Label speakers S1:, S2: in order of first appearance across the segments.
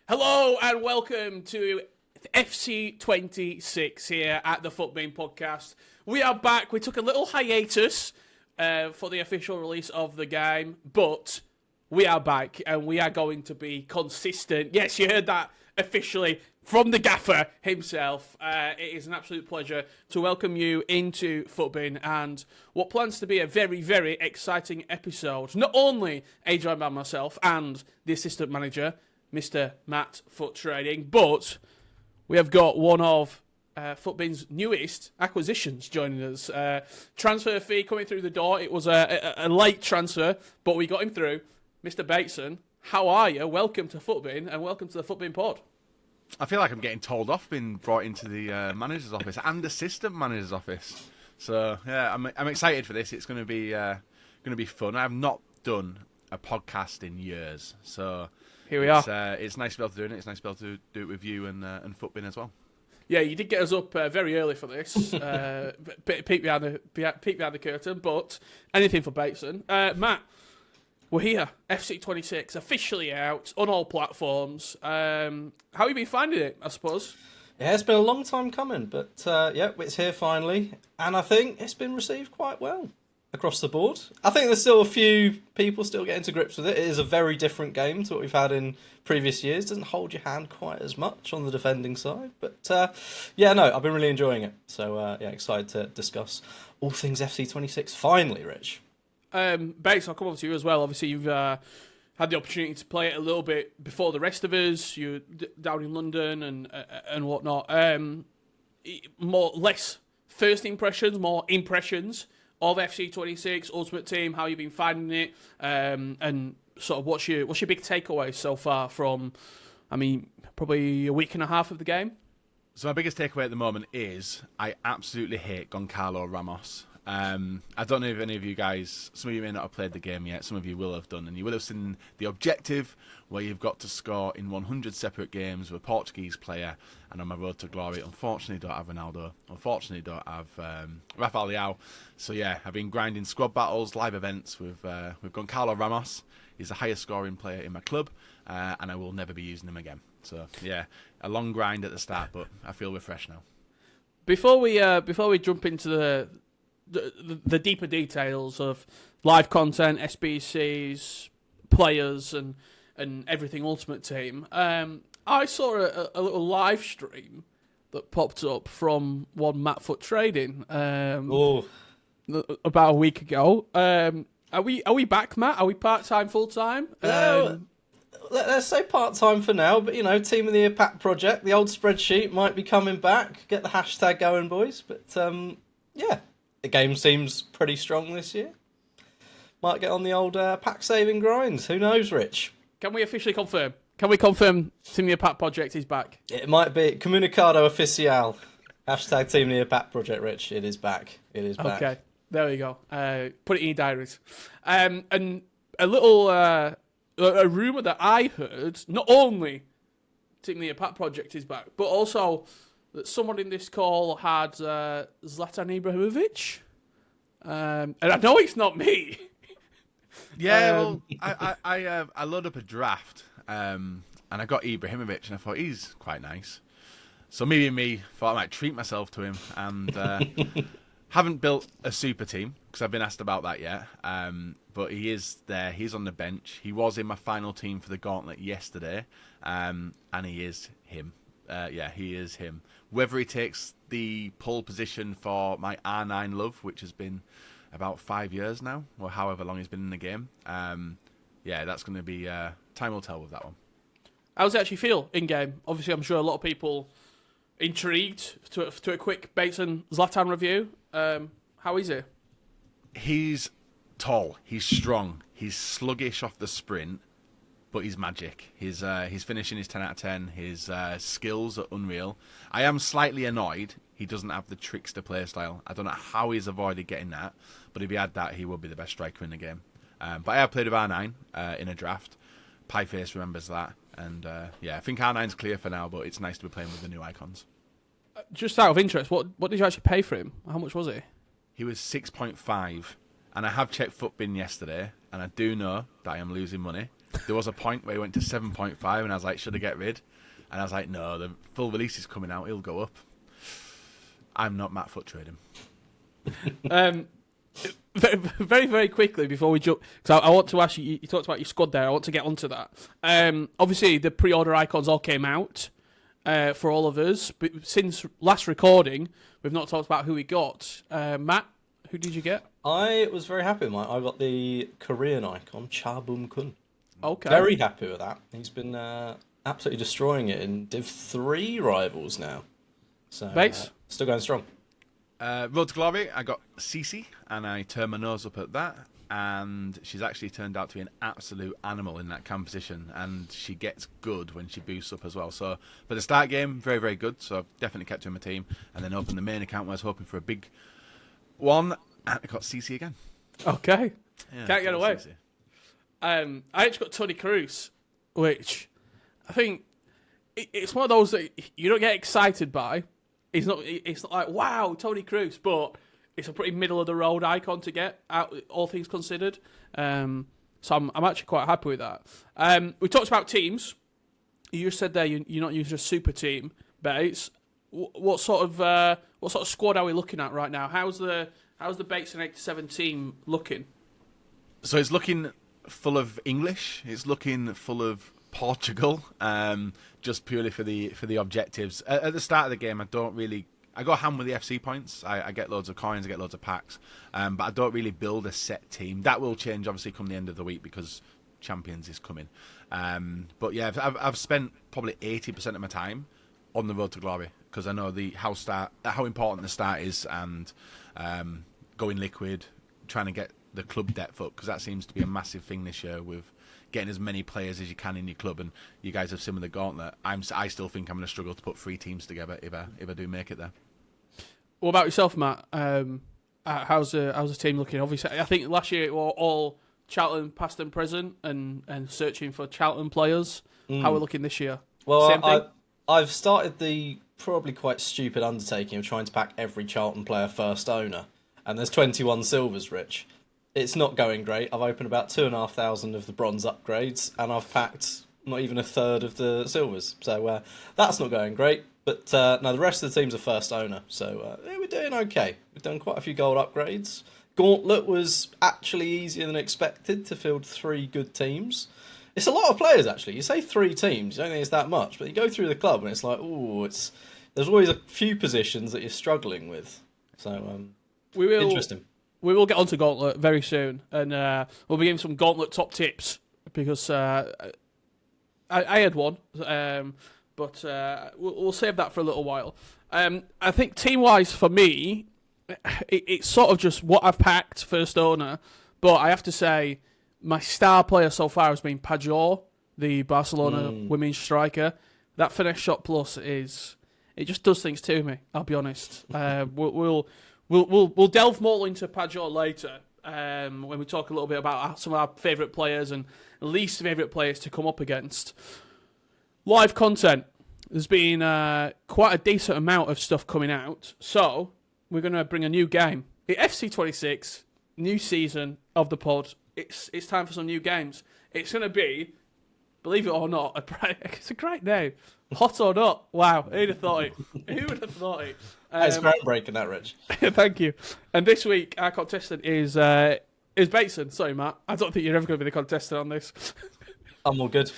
S1: Hello and welcome to FC26 here at the Futbin podcast. We are back. We took a little hiatus for the official release of the game, but we are back and we are going to be consistent. Yes, you heard that officially from the gaffer himself. It is an absolute pleasure to welcome you into Futbin and what plans to be a very, very exciting episode. Not only are you joined by myself and the assistant manager, Mr. Matt Foot Trading, but we have got one of Futbin's newest acquisitions joining us. Transfer fee coming through the door. It was a late transfer, but we got him through. Mr. Bateson, how are you? Welcome to Futbin and welcome to the Futbin pod.
S2: I feel like I'm getting told off being brought into the manager's office and assistant manager's office. So yeah, I'm excited for this. It's going to be fun. I have not done a podcast in years, so
S1: here we are.
S2: It's nice to be able to do it. It's nice to be able to do it with you and Futbin as well.
S1: Yeah, you did get us up very early for this. Peek behind the curtain, but anything for Bateson. Matt, we're here. FC26 officially out on all platforms. How have you been finding it? I suppose.
S3: Yeah, it's been a long time coming, but yeah, it's here finally, and I think it's been received quite well across the board. I think there's still a few people still getting to grips with it. It is a very different game to what we've had in previous years. Doesn't hold your hand quite as much on the defending side. But yeah, no, I've been really enjoying it. So yeah, excited to discuss all things FC26 finally, Rich.
S1: Bates, I'll come over to you as well. Obviously, you've had the opportunity to play it a little bit before the rest of us. You're down in London and whatnot. Less first impressions, more impressions of FC26 Ultimate Team, how you've been finding it, and sort of what's your big takeaway so far from, probably a week and a half of the game?
S2: So my biggest takeaway at the moment is I absolutely hate Goncalo Ramos. I don't know if any of you guys, some of you may not have played the game yet, some of you will have done, and you will have seen the objective where you've got to score in 100 separate games with a Portuguese player, and on my road to glory, unfortunately don't have Ronaldo, unfortunately don't have Rafael Leao. So yeah, I've been grinding squad battles, live events with Goncalo Ramos. He's the highest scoring player in my club, and I will never be using him again. So yeah, a long grind at the start, but I feel refreshed now.
S1: Before we jump into the deeper details of live content, SBCs, players, and everything Ultimate Team, I saw a little live stream that popped up from one Matt Foot Trading about a week ago. Are we back, Matt? Are we part-time, full-time?
S3: Let's say part-time for now, but, Team of the Year Pack project, the old spreadsheet might be coming back. Get the hashtag going, boys. But, yeah. The game seems pretty strong this year. Might get on the old pack-saving grind. Who knows, Rich?
S1: Can we officially confirm? Can we confirm Team of the Year Pack project is back?
S3: It might be Comunicado Oficial. Hashtag Team of the Year Pack project, Rich. It is back. It is back.
S1: Okay, there we go. Put it in your diaries. And a little a rumour that I heard, not only Team of the Year Pack project is back, but also that someone in this call had Zlatan Ibrahimovic. And I know it's not me.
S2: Yeah, well, I loaded up a draft, and I got Ibrahimovic, and I thought he's quite nice. So me thought I might treat myself to him, and haven't built a super team because I've been asked about that yet. But he is there. He's on the bench. He was in my final team for the Gauntlet yesterday, and he is him. Yeah, he is him. Whether he takes the pole position for my R9 love, which has been about 5 years now, or however long he's been in the game, yeah, that's going to be time will tell with that one.
S1: How does it actually feel in game? Obviously, I'm sure a lot of people intrigued to a quick Bateson Zlatan review. How is he?
S2: He's tall. He's strong. He's sluggish off the sprint. But he's magic. He's finishing his 10 out of 10. His skills are unreal. I am slightly annoyed he doesn't have the trickster play style. I don't know how he's avoided getting that, but if he had that, he would be the best striker in the game. But I have played with R9 in a draft. Pieface remembers that. And yeah, I think R9's clear for now, but it's nice to be playing with the new icons.
S1: Just out of interest, what did you actually pay for him? How much was he?
S2: He was 6.5. And I have checked Futbin yesterday, and I do know that I am losing money. There was a point where he went to 7.5, and I was like, should I get rid? And I was like, no, the full release is coming out. He'll go up. I'm not Matt Foot trading.
S1: Very, very quickly before we jump, because I want to ask you. You talked about your squad there. I want to get onto that. Obviously, the pre-order icons all came out for all of us, but since last recording, we've not talked about who we got. Matt, who did you get?
S3: I was very happy with mine. I got the Korean icon, Cha Bum Kun.
S1: Okay.
S3: Very happy with that. He's been absolutely destroying it in Div 3 rivals now. So
S1: Bates?
S3: Still going strong.
S2: Road to Glory, I got Cece, and I turned my nose up at that. And she's actually turned out to be an absolute animal in that cam position, and she gets good when she boosts up as well. So for the start game, very, very good. So I've definitely kept her in my team. And then opened the main account where I was hoping for a big one, and I got CC again.
S1: Okay.
S2: Yeah,
S1: Can't get away.
S2: CC.
S1: I actually got Tony Cruz, which I think it's one of those that you don't get excited by. It's not like, wow, Tony Cruz, but it's a pretty middle of the road icon to get, all things considered. So I'm actually quite happy with that. We talked about teams. You just said there you're not using a super team, Bates. What sort of squad are we looking at right now? How's the Bates and 87 team looking?
S2: So it's looking full of English. It's looking full of Portugal. Just purely for the objectives. At the start of the game, I go ham with the FC points. I get loads of coins, I get loads of packs, but I don't really build a set team. That will change obviously come the end of the week because Champions is coming. But yeah, I've spent probably 80% of my time on the road to glory because I know how important the start is, and going liquid, trying to get the club depth up, because that seems to be a massive thing this year with getting as many players as you can in your club. And you guys have seen with the Gauntlet, I still think I'm going to struggle to put 3 teams together if I do make it there.
S1: What about yourself, Matt? How's the team looking? Obviously, I think last year it were all Charlton past and present, and searching for Charlton players. How are we looking this year?
S3: Well,
S1: Same thing?
S3: I've started the probably quite stupid undertaking of trying to pack every Charlton player first owner, and there's 21 silvers, Rich. It's not going great. I've opened about 2,500 of the bronze upgrades, and I've packed not even a third of the silvers. So that's not going great. But no, the rest of the teams are first owner, so we're doing okay. We've done quite a few gold upgrades. Gauntlet was actually easier than expected to field 3 good teams. It's a lot of players, actually. You say 3 teams, you don't think it's that much, but you go through the club and it's like, there's always a few positions that you're struggling with. So interesting.
S1: We will get onto Gauntlet very soon, and we'll be giving some Gauntlet top tips, because I had one, but we'll save that for a little while. I think team-wise for me, it's sort of just what I've packed first owner, but I have to say my star player so far has been Pajor, the Barcelona women's striker. That finesse shot plus it just does things to me, I'll be honest. We'll delve more into Pajor later, when we talk a little bit about some of our favourite players and least favourite players to come up against. Live content. There's been quite a decent amount of stuff coming out, so we're going to bring a new game. FC 26, new season of the pod. It's time for some new games. It's going to be, believe it or not, it's a great name. Hot or Not. Wow, who'd have thought it? Who would have thought it?
S3: It's groundbreaking, that, Rich.
S1: Thank you. And this week, our contestant is Bateson. Sorry, Matt. I don't think you're ever going to be the contestant on this.
S3: I'm all good.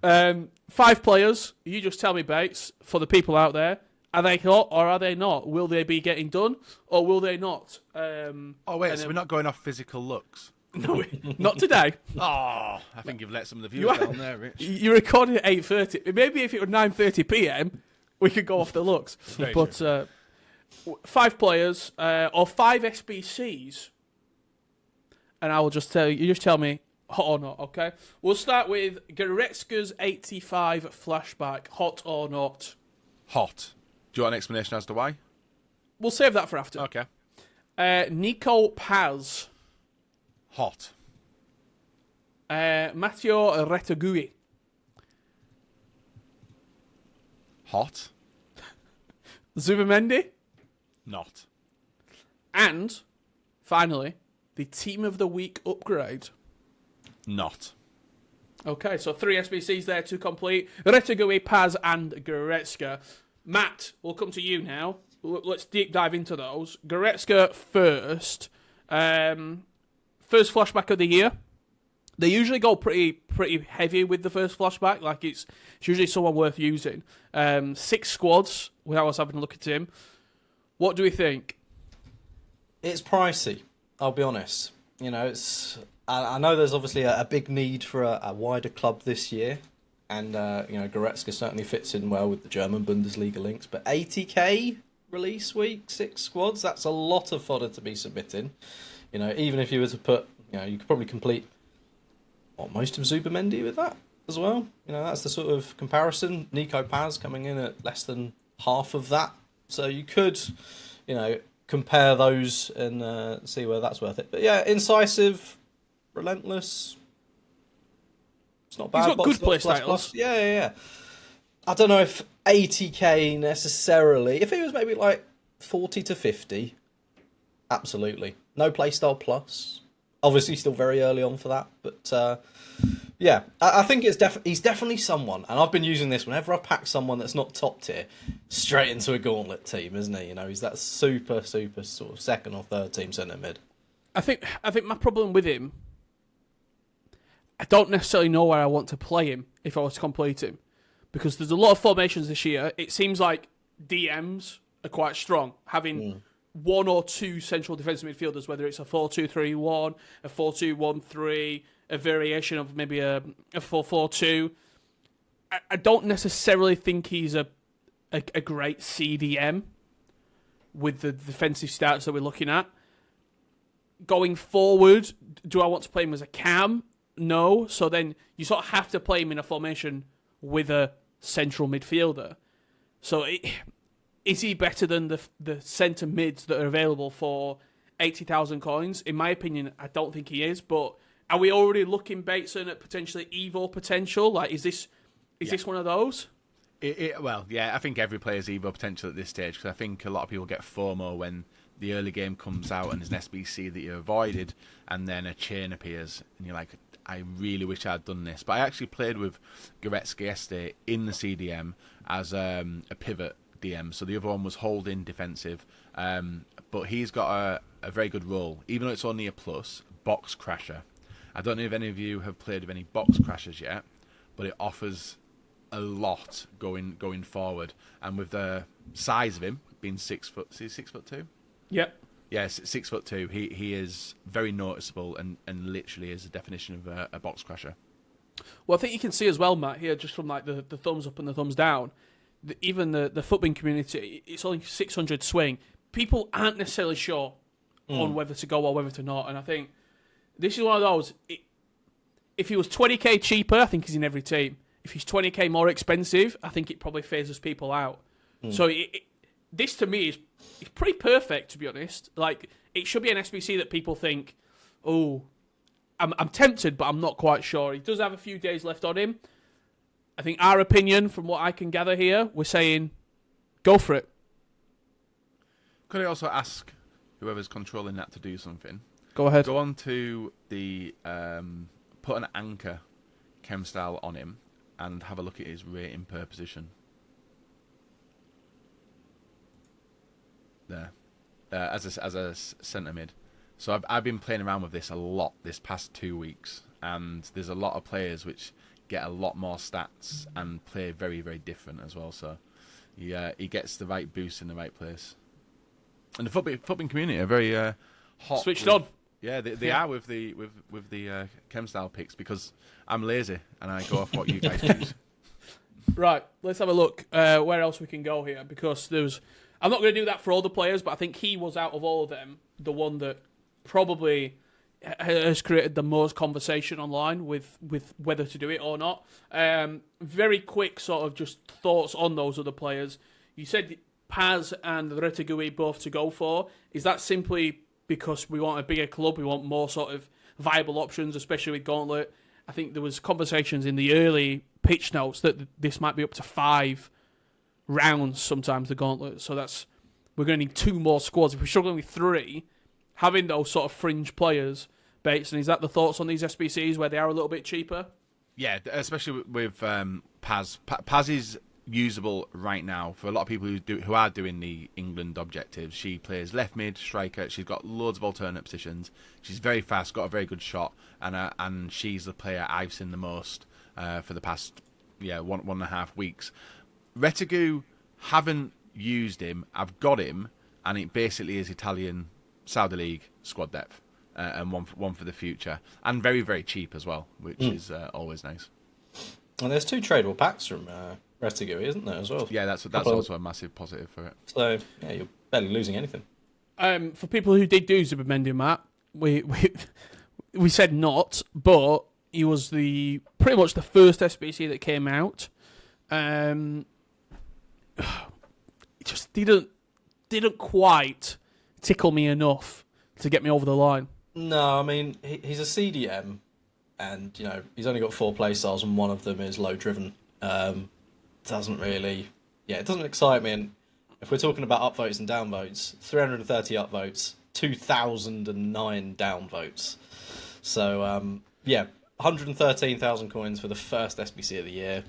S1: 5 players. You just tell me, Bates, for the people out there, are they hot or are they not? Will they be getting done or will they not?
S2: So we're not going off physical looks?
S1: No, not today.
S2: Oh, I think you've let some of the viewers down there, Rich.
S1: You recorded at 8:30. Maybe if it was 9:30 p.m, we could go off the looks. But 5 players or 5 SBCs, and I will just tell you. You just tell me hot or not. Okay. We'll start with Goretzka's 85 flashback. Hot or not?
S2: Hot. Do you want an explanation as to why?
S1: We'll save that for after.
S2: Okay.
S1: Nico Paz.
S2: Hot.
S1: Matteo Retegui.
S2: Hot.
S1: Zubimendi.
S2: Not.
S1: And, finally, the Team of the Week upgrade.
S2: Not.
S1: Okay, so 3 SBCs there to complete. Retegui, Paz, and Goretzka. Matt, we'll come to you now. Let's deep dive into those. Goretzka first. First flashback of the year. They usually go pretty heavy with the first flashback. Like it's usually someone worth using. 6 squads without us having a look at him. What do we think?
S3: It's pricey, I'll be honest. I know there's obviously a big need for a wider club this year, and Goretzka certainly fits in well with the German Bundesliga links. But 80k release week, 6 squads, that's a lot of fodder to be submitting. Even if you were to put, you could probably complete most of Zubimendi with that as well. That's the sort of comparison. Nico Paz coming in at less than half of that, so you could, compare those and see where that's worth it. But yeah, incisive, relentless. It's not bad.
S1: He's got good play styles.
S3: Yeah. I don't know if 80k necessarily. If it was maybe like 40 to 50, absolutely. No playstyle plus. Obviously, still very early on for that, but yeah, I think he's definitely someone, and I've been using this whenever I've packed someone that's not top tier, straight into a Gauntlet team, isn't he? He's that super sort of second or third team centre mid.
S1: I think my problem with him, I don't necessarily know where I want to play him if I was to complete him, because there's a lot of formations this year. It seems like DMs are quite strong, having 1 or 2 central defensive midfielders, whether it's a 4-2-3-1, a 4-2-1-3, a variation of maybe a 4-4-2. I don't necessarily think he's a great CDM with the defensive stats that we're looking at. Going forward, do I want to play him as a cam? No. So then you sort of have to play him in a formation with a central midfielder. So is he better than the centre mids that are available for 80,000 coins? In my opinion, I don't think he is. But are we already looking, Bateson, at potentially Evo potential? Like, is this one of those?
S2: Well, yeah, I think every player's Evo potential at this stage, because I think a lot of people get FOMO when the early game comes out and there's an SBC that you avoided, and then a chain appears, and you're like, I really wish I'd done this. But I actually played with Goretzka yesterday in the CDM as a pivot DM, so the other one was holding defensive, but he's got a very good role, even though it's only a plus, box crasher. I don't know if any of you have played with any box crashers yet, but it offers a lot going forward, and with the size of him being 6 foot, is he 6'2"?
S1: Yep.
S2: Yes, 6'2". He is very noticeable and literally is a definition of a box crasher.
S1: Well, I think you can see as well, Matt, here, just from like the thumbs up and the thumbs down, even the Futbin community, it's only 600 swing. People aren't necessarily sure on whether to go or whether to not, and I think this is one of those. If he was 20k cheaper, I think he's in every team. If he's 20k more expensive, I think it probably phases people out. So this to me is pretty perfect, to be honest. Like, it should be an SBC that people think, oh, I'm tempted, but I'm not quite sure. He does have a few days left on him. I think our opinion, from what I can gather here, we're saying, go for it.
S2: Could I also ask whoever's controlling that to do something?
S1: Go ahead.
S2: Go on to the put an anchor chem style on him and have a look at his rating per position. There, as a centre mid. So I've been playing around with this a lot this past 2 weeks, and there's a lot of players which get a lot more stats and play very, very different as well. So he gets the right boost in the right place. And the Futbin community are very hot.
S1: Switched on.
S2: Yeah, they are with the chem style picks, because I'm lazy and I go off what you guys choose.
S1: Right, let's have a look where else we can go here, because there's. I'm not going to do that for all the players, but I think he was, out of all of them, the one that probably has created the most conversation online with whether to do it or not. Very quick sort of just thoughts on those other players. You said Paz and Retegui both to go for. Is that simply because we want a bigger club, we want more sort of viable options, especially with Gauntlet? I think there was conversations in the early pitch notes that this might be up to 5 rounds sometimes, the Gauntlet. So we're going to need 2 more squads. If we're struggling with 3, having those sort of fringe players, Bates, and is that the thoughts on these SBCs where they are a little bit cheaper?
S2: Yeah, especially with Paz. Paz is usable right now for a lot of people who are doing the England objectives. She plays left mid, striker. She's got loads of alternate positions. She's very fast, got a very good shot, and she's the player I've seen the most for the past 1.5 weeks. Retegui, haven't used him. I've got him, and it basically is Italian Saudi League squad depth, and one for the future, and very, very cheap as well, which is always nice.
S3: And there's 2 tradable packs from Retegui, isn't there, as well?
S2: Yeah, that's also a massive positive for it.
S3: So, yeah, you're barely losing anything.
S1: For people who did do Zubimendi, Matt, we said not, but he was pretty much the first SBC that came out. It just didn't quite tickle me enough to get me over the line.
S3: No, I mean, he's a CDM, and, he's only got 4 playstyles, and one of them is low-driven. It doesn't excite me, and if we're talking about upvotes and downvotes, 330 upvotes, 2,009 downvotes. So, 113,000 coins for the first SBC of the year.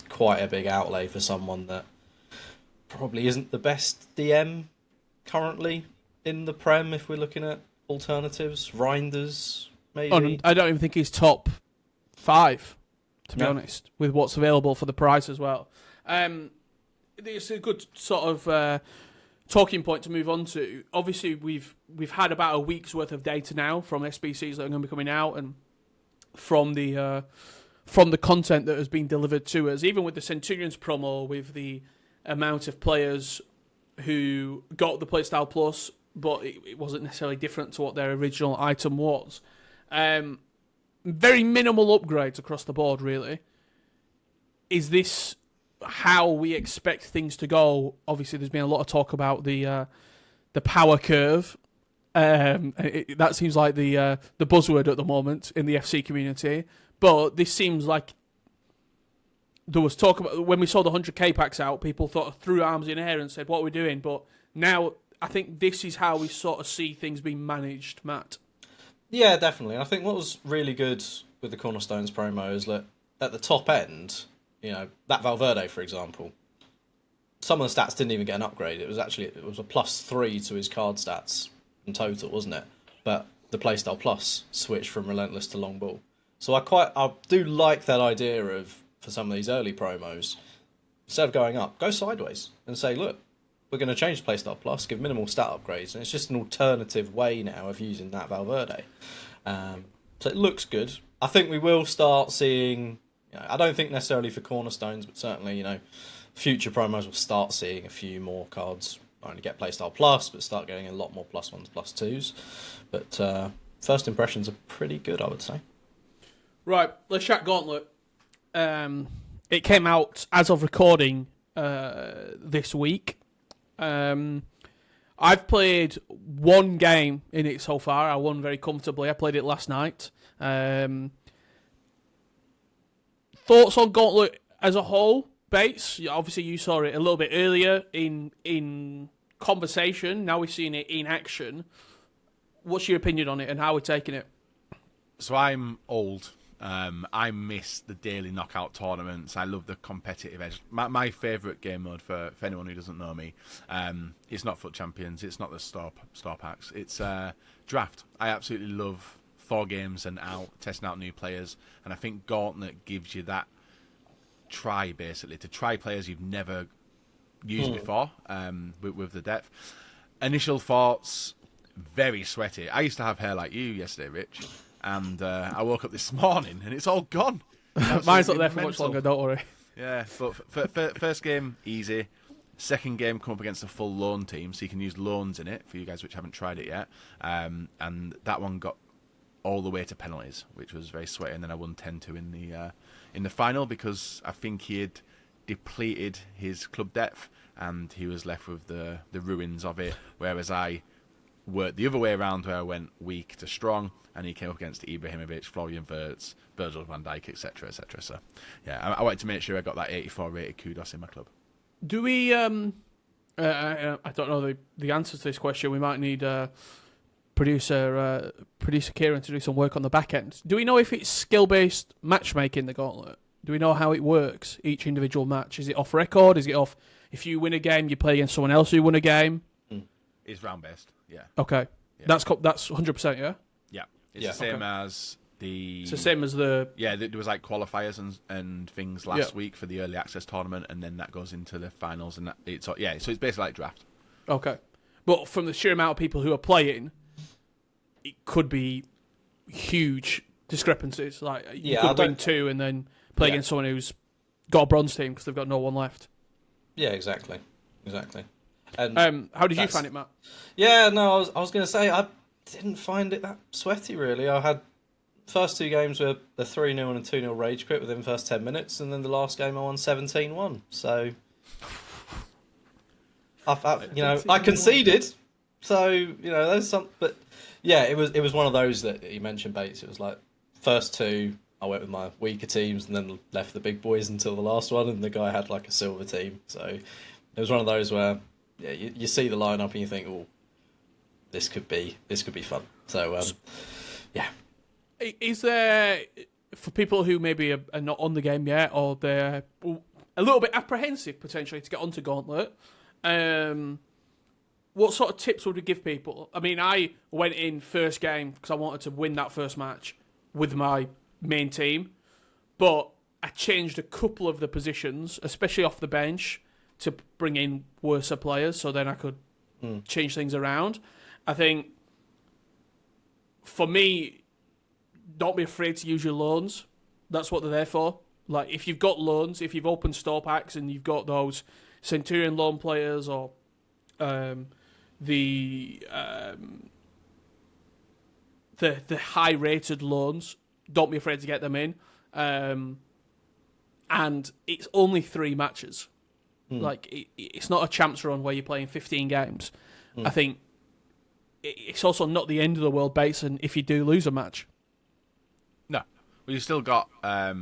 S3: Quite a big outlay for someone that probably isn't the best DM currently in the Prem, if we're looking at alternatives. Reinders, maybe.
S1: I don't even think he's top 5, to be honest, with what's available for the price as well. It's a good sort of talking point to move on to. Obviously, we've had about a week's worth of data now from SBCs that are going to be coming out, and from the content that has been delivered to us, even with the Centurions promo, with the amount of players who got the Playstyle Plus, but it wasn't necessarily different to what their original item was. Very minimal upgrades across the board, really. Is this how we expect things to go? Obviously, there's been a lot of talk about the power curve. That seems like the buzzword at the moment in the FC community. But this seems like there was talk about, when we saw the 100k packs out, people threw arms in the air and said, what are we doing? But now I think this is how we sort of see things being managed, Matt.
S3: Yeah, definitely. I think what was really good with the Cornerstones promo is that at the top end, that Valverde, for example, some of the stats didn't even get an upgrade. It was a +3 to his card stats in total, wasn't it? But the Playstyle Plus switched from Relentless to Long Ball. So I do like that idea of, for some of these early promos, instead of going up, go sideways and say, look, we're going to change Playstyle Plus, give minimal stat upgrades, and it's just an alternative way now of using that Valverde. So it looks good. I think we will start seeing, I don't think necessarily for Cornerstones, but certainly, future promos will start seeing a few more cards. Not only get Playstyle Plus, but start getting a lot more +1s, +2s. But first impressions are pretty good, I would say.
S1: Right, let's chat Gauntlet. It came out as of recording this week. I've played one game in it so far. I won very comfortably. I played it last night. Thoughts on Gauntlet as a whole, Bates? Obviously, you saw it a little bit earlier in conversation. Now we're seeing it in action. What's your opinion on it and how we're taking it?
S2: So I'm old. I miss the daily knockout tournaments. I love the competitive edge. My favourite game mode, for anyone who doesn't know me, it's not Foot Champions, it's not the store packs, it's Draft. I absolutely love 4 games and testing out new players, and I think Gauntlet gives you that try, basically, to try players you've never used before, with the depth. Initial thoughts, very sweaty. I used to have hair like you yesterday, Rich. And I woke up this morning and it's all gone.
S1: Mine's not there for much longer, don't worry.
S2: Yeah, but first game, easy. Second game, come up against a full loan team, so you can use loans in it for you guys which haven't tried it yet. And that one got all the way to penalties, which was very sweaty. And then I won 10-2 in the final because I think he had depleted his club depth and he was left with the ruins of it, whereas I worked the other way around, where I went weak to strong, and he came up against Ibrahimovic, Florian Wirtz, Virgil van Dijk, etc., etc. So, yeah, I wanted to make sure I got that 84 rated kudos in my club.
S1: Do we? I don't know the answer to this question. We might need producer Kieran to do some work on the back end. Do we know if it's skill-based matchmaking, the Gauntlet? Do we know how it works, each individual match? Is it off record? Is it off, if you win a game, you play against someone else who won a game?
S2: It's round-based, yeah.
S1: Okay. Yeah. That's 100%, yeah?
S2: Yeah. It's the same as the...
S1: It's the same as the...
S2: Yeah, there was like qualifiers and things last week for the early access tournament, and then that goes into the finals, and so it's basically like draft.
S1: Okay. But from the sheer amount of people who are playing, it could be huge discrepancies. Like, you could win 2 and then play against someone who's got a bronze team because they've got no one left.
S3: Yeah, exactly. And
S1: how did you find it, Matt?
S3: Yeah, no, I was going to say, I didn't find it that sweaty, really. I had first 2 games were the 3-0 and a 2-0 rage quit within the first 10 minutes, and then the last game I won 17-1. So, I conceded. So, there's some... But, yeah, it was one of those that you mentioned, Bates. It was like, first 2, I went with my weaker teams and then left the big boys until the last one, and the guy had like a silver team. So, it was one of those where... Yeah, you see the lineup and you think, "Oh, this could be fun." So, yeah.
S1: Is there, for people who maybe are not on the game yet, or they're a little bit apprehensive potentially to get onto Gauntlet, what sort of tips would you give people? I mean, I went in first game because I wanted to win that first match with my main team, but I changed a couple of the positions, especially off the bench, to bring in worse players, so then I could change things around. I think, for me, don't be afraid to use your loans. That's what they're there for. Like, if you've got loans, if you've opened store packs and you've got those Centurion loan players or the high-rated loans, don't be afraid to get them in. And it's only 3 matches. Like, it's not a champs run where you're playing 15 games. I think it's also not the end of the world, Bateson, if you do lose a match.
S2: No. Well, you still got, I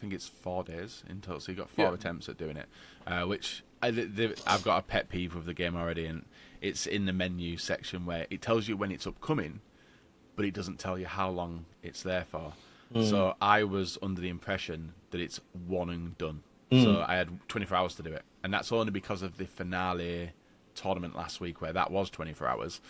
S2: think it's 4 days in total, so you got 4 attempts at doing it, which I've got a pet peeve with the game already, and it's in the menu section where it tells you when it's upcoming, but it doesn't tell you how long it's there for. So I was under the impression that it's one and done. So I had 24 hours to do it. And that's only because of the finale tournament last week where that was 24 hours.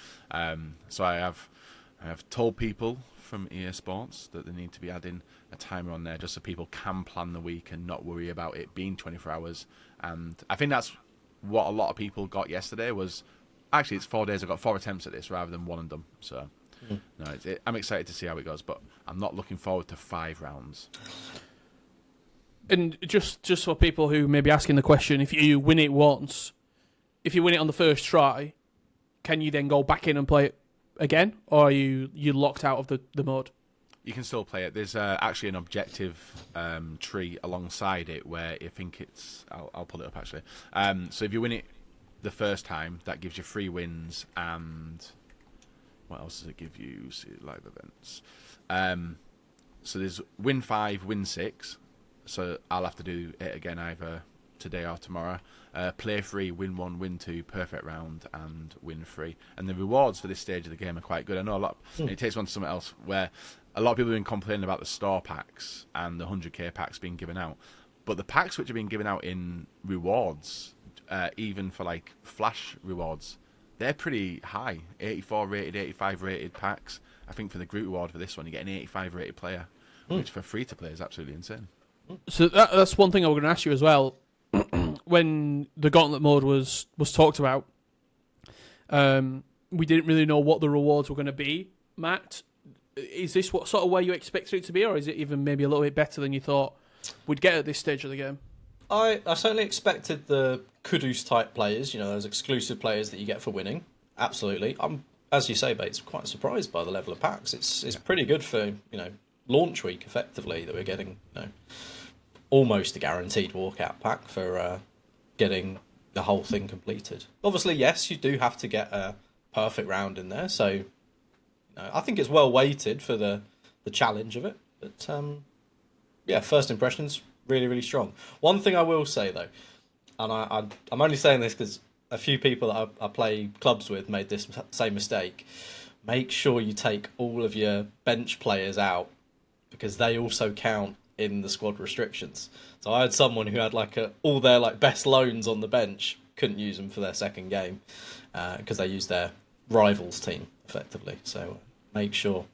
S2: So I have told people from EA Sports that they need to be adding a timer on there just so people can plan the week and not worry about it being 24 hours. And I think that's what a lot of people got yesterday was, actually it's 4 days, I've got 4 attempts at this rather than one and done. So no, I'm excited to see how it goes, but I'm not looking forward to 5 rounds.
S1: And just for people who may be asking the question, if you win it once, if you win it on the first try, can you then go back in and play it again? Or are you locked out of the mode?
S2: You can still play it. There's actually an objective tree alongside it where I think it's... I'll pull it up, actually. So if you win it the first time, that gives you 3 wins and... What else does it give you? See, live events. So there's win 5, win 6... So I'll have to do it again either today or tomorrow. Play 3, win 1, win 2, perfect round, and win 3. And the rewards for this stage of the game are quite good. I know a lot. It takes one to something else where a lot of people have been complaining about the store packs and the 100k packs being given out. But the packs which are being given out in rewards, even for like flash rewards, they're pretty high. 84 rated, 85 rated packs. I think for the group reward for this one, you get an 85 rated player, which for free to play is absolutely insane.
S1: So that's one thing I was going to ask you as well. When the Gauntlet mode was talked about, we didn't really know what the rewards were going to be. Matt, is this what sort of way you expected it to be, or is it even maybe a little bit better than you thought we'd get at this stage of the game?
S3: I certainly expected the Kudus type players, those exclusive players that you get for winning. Absolutely. I'm, as you say, Bates, quite surprised by the level of packs. It's pretty good for, launch week, effectively, that we're getting, almost a guaranteed walkout pack for getting the whole thing completed. Obviously, yes, you do have to get a perfect round in there, so I think it's well weighted for the challenge of it. But first impressions, really, really strong. One thing I will say, though, and I'm only saying this because a few people that I play clubs with made this same mistake, make sure you take all of your bench players out because they also count in the squad restrictions. So I had someone who had all their best loans on the bench, couldn't use them for their second game because they used their rivals team effectively. So make sure.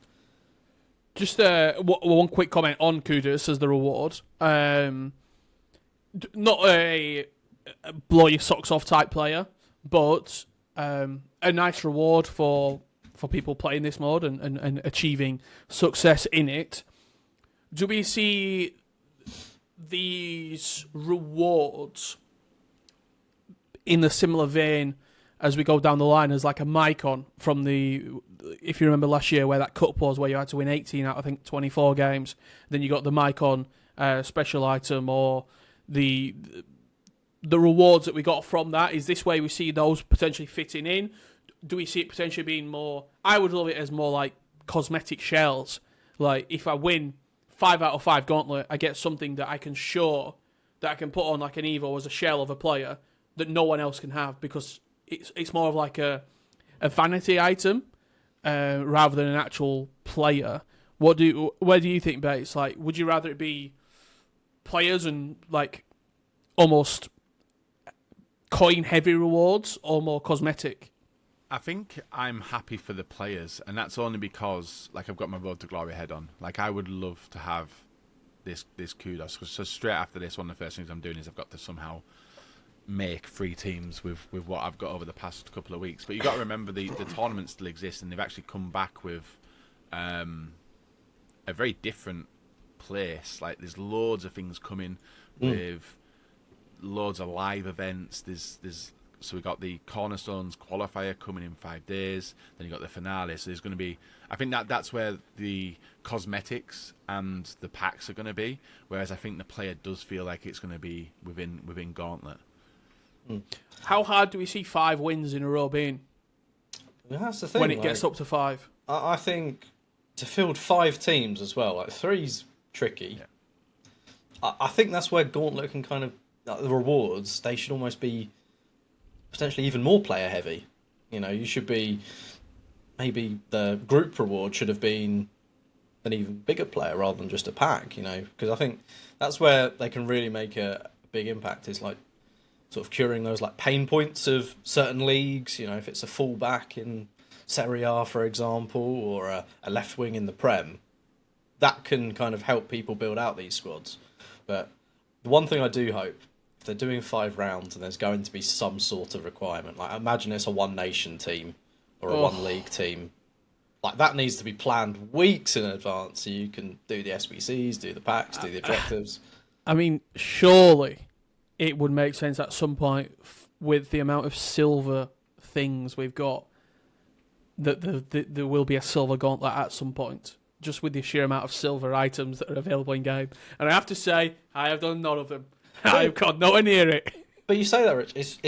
S1: Just one quick comment on Kudus as the reward. Not a blow your socks off type player, but a nice reward for people playing this mode and achieving success in it. Do we see these rewards in the similar vein as we go down the line as like a Mycon from if you remember last year where that cup was, where you had to win 18 out of, I think, 24 games, then you got the Mycon special item, or the rewards that we got from that? Is this where we see those potentially fitting in? Do we see it potentially being more, I would love it as more like cosmetic shells, like if I win 5 out of 5 Gauntlet, I get something that I can show, that I can put on like an Evo as a shell of a player that no one else can have, because it's more of like a vanity item rather than an actual player. Where do you think, Bates? Like, would you rather it be players and like almost coin heavy rewards, or more cosmetic?
S2: I think I'm happy for the players, and that's only because I've got my Road to Glory head on. I would love to have this kudos. So straight after this, one of the first things I'm doing is I've got to somehow make 3 teams with what I've got over the past couple of weeks. But you've got to remember the tournaments still exist, and they've actually come back with a very different place. There's loads of things coming with loads of live events. So we got the Cornerstones qualifier coming in 5 days. Then you got the finale. So there's going to be, I think that's where the cosmetics and the packs are going to be. Whereas I think the player does feel like it's going to be within Gauntlet.
S1: How hard do we see 5 wins in a row being?
S3: That's the thing.
S1: When it gets up to 5,
S3: I think to field 5 teams as well, 3's tricky. Yeah. I think that's where Gauntlet can kind of, the rewards, they should almost be potentially even more player heavy. You should be, maybe the group reward should have been an even bigger player rather than just a pack, because I think that's where they can really make a big impact, is sort of curing those pain points of certain leagues. If it's a fullback in Serie A, for example, or a left wing in the Prem, that can kind of help people build out these squads. But the one thing I do hope, if they're doing 5 rounds and there's going to be some sort of requirement, imagine it's a 1 nation team or a 1 league team, that needs to be planned weeks in advance so you can do the SBCs, do the packs, do the objectives.
S1: I mean, surely it would make sense at some point with the amount of silver things we've got that there will be a silver Gauntlet at some point, just with the sheer amount of silver items that are available in game. And I have to say, I have done none of them. I've got nowhere near it.
S3: But you say that, Rich.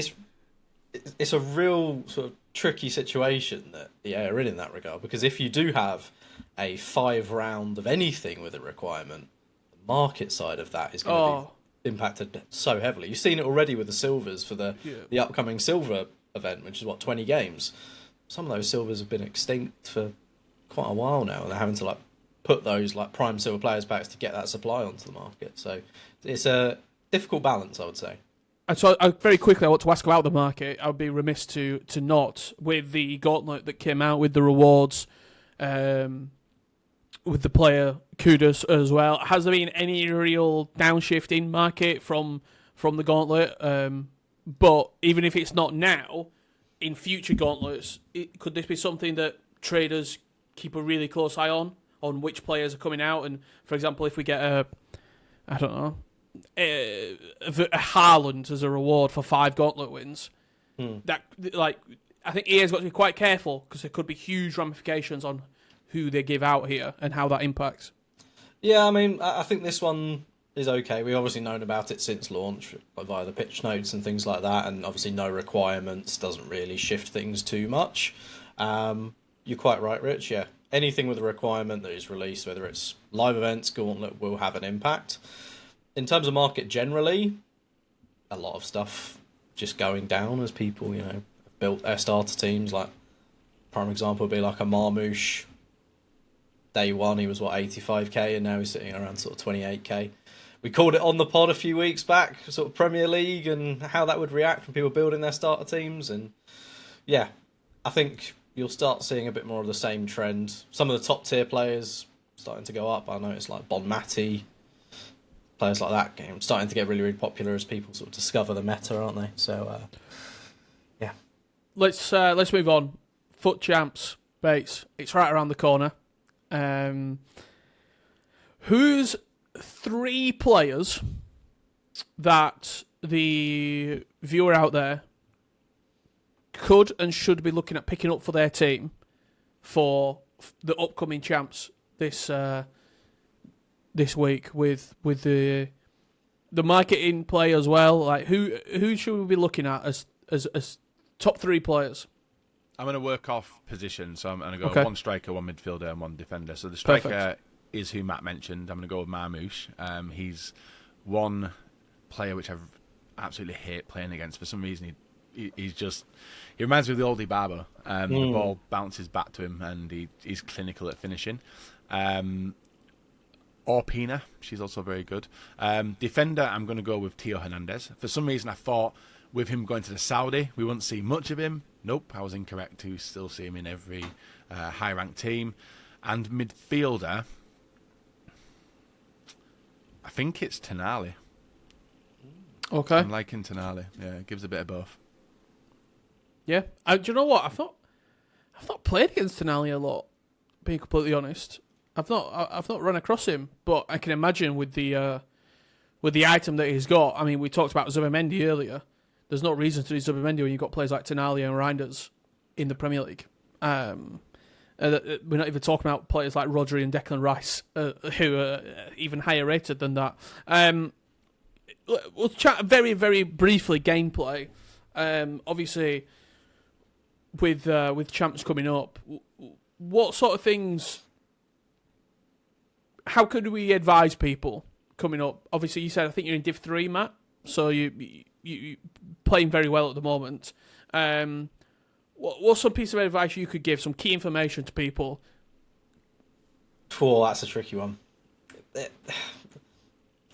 S3: It's a real sort of tricky situation that EA are in that regard, because if you do have a 5 round of anything with a requirement, the market side of that is going to be impacted so heavily. You've seen it already with the silvers for the upcoming silver event, which is 20 games. Some of those silvers have been extinct for quite a while now, and they're having to put those prime silver players packs to get that supply onto the market. So it's a difficult balance, I would say.
S1: And so, very quickly, I want to ask about the market. I would be remiss to not, with the Gauntlet that came out with the rewards, with the player kudos as well. Has there been any real downshift in market from the Gauntlet? But even if it's not now, in future Gauntlets, could this be something that traders keep a really close eye on which players are coming out? And for example, if we get a Haaland as a reward for 5 Gauntlet wins, that I think EA's got to be quite careful, because there could be huge ramifications on who they give out here and how that impacts.
S3: Yeah, I mean, I think this one is okay. We've obviously known about it since launch via the pitch notes and things like that, and obviously no requirements doesn't really shift things too much. You're quite right, Rich. Yeah, anything with a requirement that is released, whether it's live events, Gauntlet, will have an impact. In terms of market generally, a lot of stuff just going down as people, built their starter teams. Prime example would be like a Marmouche. Day one, he was 85k, and now he's sitting around sort of 28k. We called it on the pod a few weeks back, sort of Premier League and how that would react when people building their starter teams. And yeah, I think you'll start seeing a bit more of the same trend. Some of the top tier players starting to go up. I know it's like Bonmati, players like that game starting to get really, really popular as people sort of discover the meta, aren't they? So yeah.
S1: Let's move on. Foot champs, Bates. It's right around the corner. Who's 3 players that the viewer out there could and should be looking at picking up for their team for the upcoming champs this week with the marketing play as well? Like who should we be looking at as top 3 players?
S2: I'm going to work off position, so I'm going to go
S1: Okay.
S2: 1 striker, 1 midfielder, and 1 defender. So the striker
S1: Perfect.
S2: is who Matt mentioned. I'm going to go with Marmouche. He's one player which I absolutely hate playing against. For some reason, he reminds me of the old Barber. The ball bounces back to him, and he's clinical at finishing. Orpina, she's also very good. Defender, I'm going to go with Tio Hernandez. For some reason, I thought with him going to the Saudi, we wouldn't see much of him. Nope, I was incorrect to still see him in every high-ranked team. And midfielder, I think it's Tonali.
S1: Okay.
S2: I'm liking Tonali. Yeah, it gives a bit of both.
S1: Yeah. Do you know what? I've not played against Tonali a lot, being completely honest. I've not run across him, but I can imagine with the item that he's got. I mean, we talked about Zubimendi earlier. There's no reason to do Zubimendi when you've got players like Tonali and Reinders in the Premier League. We're not even talking about players like Rodri and Declan Rice, who are even higher rated than that. We'll chat very, very briefly gameplay. Obviously, with champs coming up, what sort of things? How could we advise people coming up? Obviously, you said I think you're in Div 3, Matt. So you playing very well at the moment. What's some piece of advice you could give? Some key information to people.
S3: Oh, that's a tricky one.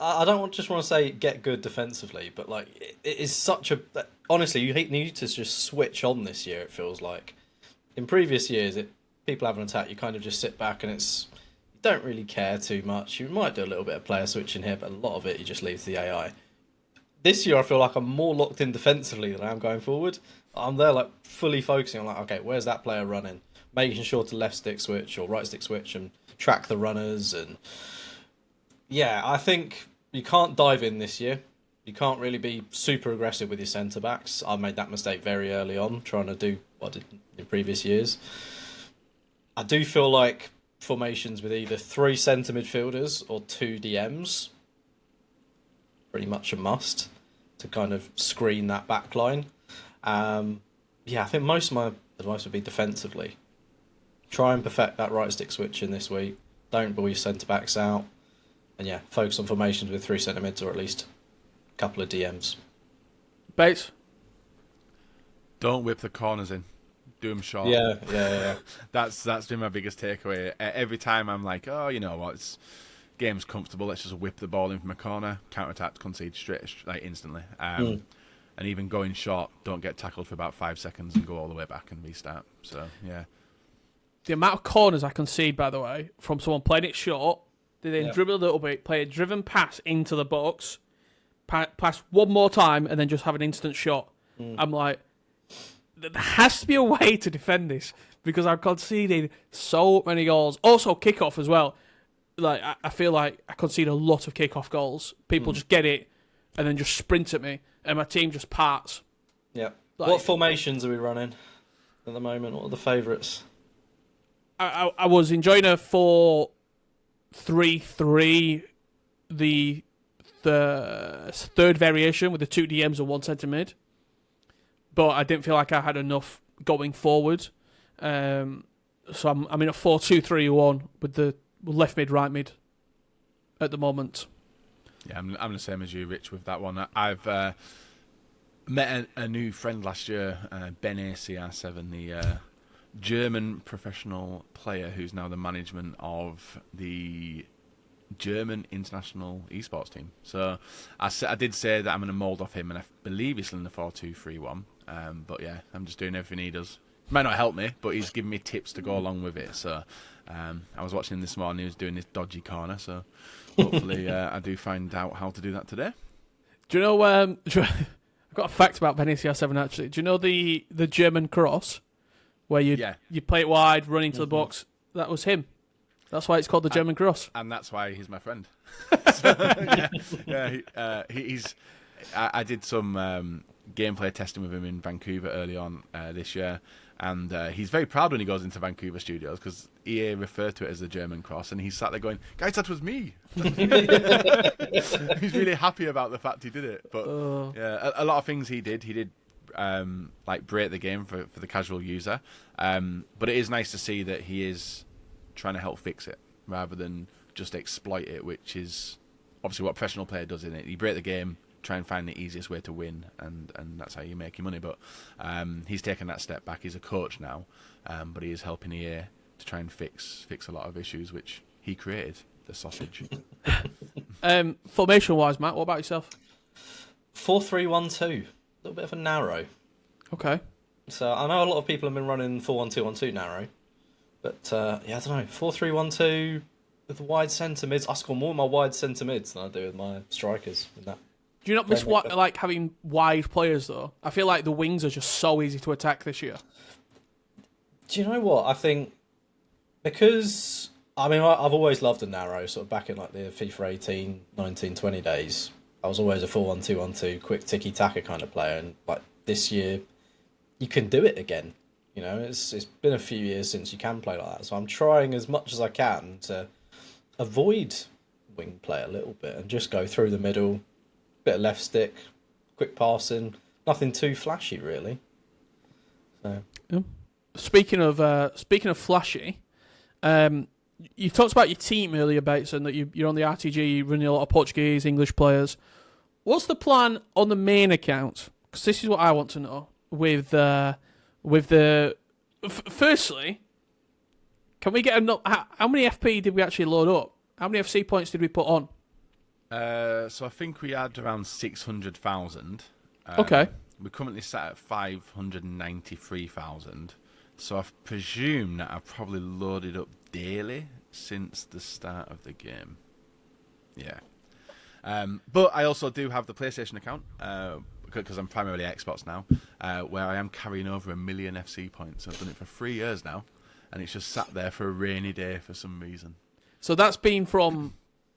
S3: I don't just want to say get good defensively, but like it is such a. Honestly, you need to just switch on this year. It feels like in previous years, people have an attack. You kind of just sit back and you don't really care too much. You might do a little bit of player switching here, but a lot of it you just leave to the AI. This year, I feel like I'm more locked in defensively than I am going forward. I'm there like fully focusing on like, okay, where's that player running? Making sure to left stick switch or right stick switch and track the runners. And yeah, I think you can't dive in this year. You can't really be super aggressive with your centre backs. I made that mistake very early on, trying to do what I did in previous years. I do feel like formations with either 3 centre midfielders or 2 DMs pretty much a must to kind of screen that back line. Yeah, I think most of my advice would be defensively. Try and perfect that right stick switch in this week. Don't ball your centre backs out. And yeah, focus on formations with 3 centre mids or at least a couple of DMs.
S1: Bates?
S2: Don't whip the corners in. Do them short.
S3: Yeah.
S2: That's been my biggest takeaway. Every time I'm like, oh, you know what, game's comfortable. Let's just whip the ball in from a corner, counter-attack, concede straight, like instantly. And even going short, don't get tackled for about 5 seconds and go all the way back and restart. So yeah.
S1: The amount of corners I concede, by the way, from someone playing it short, they then dribble a little bit, play a driven pass into the box, pass one more time, and then just have an instant shot. I'm like, there has to be a way to defend this because I've conceded so many goals. Also, kickoff as well. Like I feel like I concede a lot of kickoff goals. People just get it and then just sprint at me, and my team just parts.
S3: Yeah.
S1: Like,
S3: what formations are we running at the moment? What are the favourites?
S1: I was enjoying a 4-3-3, the third variation with the 2 DMs and 1 centre mid, but I didn't feel like I had enough going forward. So I'm in a 4-2-3-1 with the left mid, right mid at the moment.
S2: Yeah, I'm the same as you, Rich, with that one. I've met a new friend last year, Ben ACR7, German professional player who's now the management of the German international esports team. So I did say that I'm going to mould off him, and I believe he's still in the 4-2-3-1. But yeah, I'm just doing everything he does. Might not help me, but he's giving me tips to go along with it. So I was watching him this morning. He was doing this dodgy corner. So hopefully I do find out how to do that today.
S1: Do you know? I've got a fact about Benicio 7 actually. Do you know the German cross where you play it wide, run into the box? That was him. That's why it's called the German cross.
S2: And that's why he's my friend. He's. I did some gameplay testing with him in Vancouver early on this year, and he's very proud when he goes into Vancouver studios because EA referred to it as the German cross, and he's sat there going, "Guys, that was me." He's really happy about the fact he did it. But yeah, a lot of things he did like break the game for the casual user. But it is nice to see that he is trying to help fix it rather than just exploit it, which is obviously what a professional player does in it. You break the game, try and find the easiest way to win, and that's how you make your money. But he's taken that step back. He's a coach now, but he is helping EA to try and fix a lot of issues which he created, the sausage.
S1: Formation wise, Matt, what about yourself?
S3: 4-3-1-2. A little bit of a narrow.
S1: Okay.
S3: So I know a lot of people have been running 4-1-2-1-2 narrow, but I don't know, 4-3-1-2 with wide centre mids. I score more with my wide centre mids than I do with my strikers in that.
S1: Do you not miss like having wide players though? I feel like the wings are just so easy to attack this year.
S3: Do you know what? I think because I've always loved a narrow, sort of back in like the FIFA 18, 19, 20 days. I was always a 4-1-2-1-2 quick tiki-taka kind of player, and like this year you can do it again. You know, it's been a few years since you can play like that. So I'm trying as much as I can to avoid wing play a little bit and just go through the middle, bit of left stick, quick passing, nothing too flashy really. So
S1: yeah. Speaking of flashy, you talked about your team earlier, Bates, and that you're on the RTG, you're running a lot of Portuguese, English players. What's the plan on the main account? Because this is what I want to know. Firstly, can we get how many FP did we actually load up? How many FC points did we put on?
S2: So I think we had around 600,000.
S1: Okay.
S2: We're currently sat at 593,000. So I presume that I've probably loaded up daily since the start of the game. Yeah. But I also do have the PlayStation account, because I'm primarily Xbox now, where I am carrying over 1 million FC points. I've done it for 3 years now, and it's just sat there for a rainy day for some reason.
S1: So that's been from,